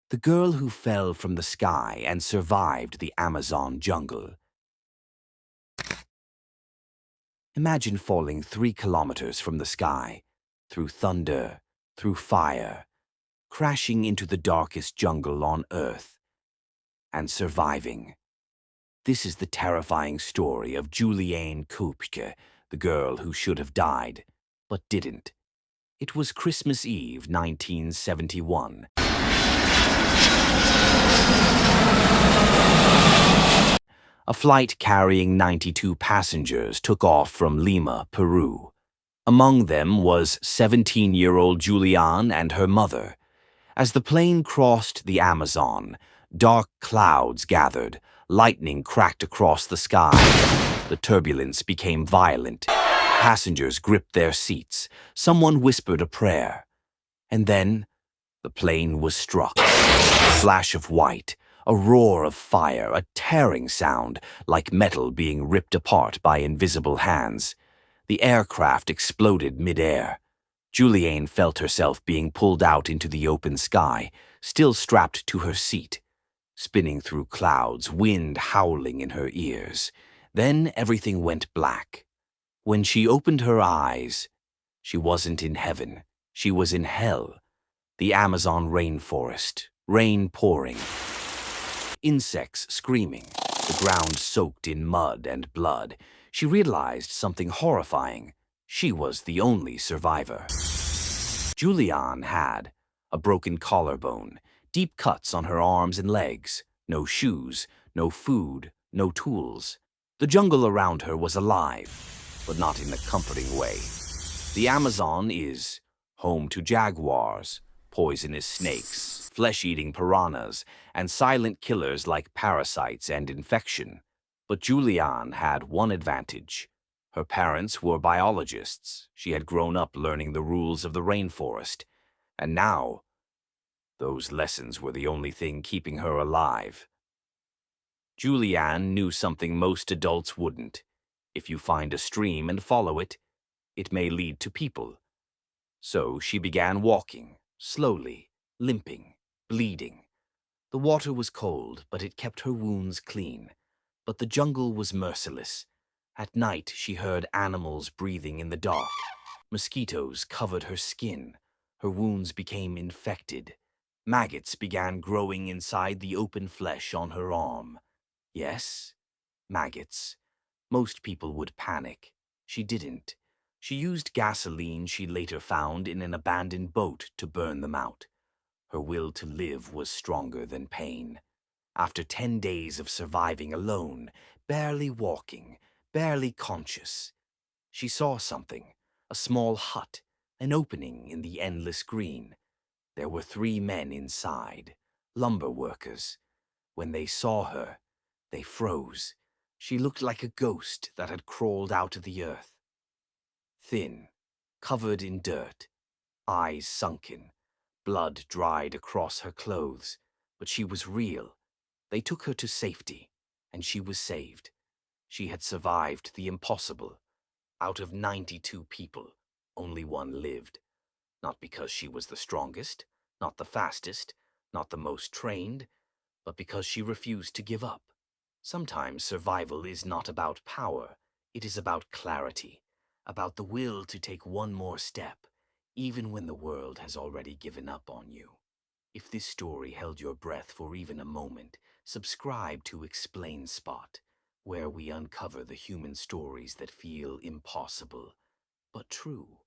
The girl who fell from the sky and survived the Amazon jungle. Imagine falling 3 kilometers from the sky, through thunder, through fire, crashing into the darkest jungle on Earth, and surviving. This is the terrifying story of Juliane Koepke, the girl who should have died, but didn't. It was Christmas Eve, 1971. A flight carrying 92 passengers took off from Lima, Peru. Among them was 17-year-old Juliane and her mother. As the plane crossed the Amazon, dark clouds gathered, lightning cracked across the sky. The turbulence became violent. Passengers gripped their seats. Someone whispered a prayer. And then, the plane was struck. A flash of white, a roar of fire, a tearing sound, like metal being ripped apart by invisible hands. The aircraft exploded mid-air. Juliane felt herself being pulled out into the open sky, still strapped to her seat. Spinning through clouds, wind howling in her ears. Then everything went black. When she opened her eyes, she wasn't in heaven. She was in hell. The Amazon rainforest, rain pouring. Insects screaming, the ground soaked in mud and blood. She realized something horrifying. She was the only survivor. Juliane had a broken collarbone, deep cuts on her arms and legs, no shoes, no food, no tools. The jungle around her was alive, but not in a comforting way. The Amazon is home to jaguars, poisonous snakes, flesh-eating piranhas, and silent killers like parasites and infection. But Juliane had one advantage. Her parents were biologists. She had grown up learning the rules of the rainforest. And now, those lessons were the only thing keeping her alive. Juliane knew something most adults wouldn't. If you find a stream and follow it, it may lead to people. So she began walking, slowly, limping, bleeding. The water was cold, but it kept her wounds clean. But the jungle was merciless. At night, she heard animals breathing in the dark. Mosquitoes covered her skin. Her wounds became infected. Maggots began growing inside the open flesh on her arm. Yes, maggots. Most people would panic. She didn't. She used gasoline she later found in an abandoned boat to burn them out. Her will to live was stronger than pain. After 10 days of surviving alone, barely walking, barely conscious, she saw something, a small hut, an opening in the endless green. There were 3 men inside, lumber workers. When they saw her, they froze. She looked like a ghost that had crawled out of the earth. Thin, covered in dirt, eyes sunken, blood dried across her clothes, but she was real. They took her to safety, and she was saved. She had survived the impossible. Out of 92 people, only 1 lived. Not because she was the strongest, not the fastest, not the most trained, but because she refused to give up. Sometimes survival is not about power. It is about clarity, about the will to take one more step, even when the world has already given up on you. If this story held your breath for even a moment, subscribe to Explain Spot, where we uncover the human stories that feel impossible, but true.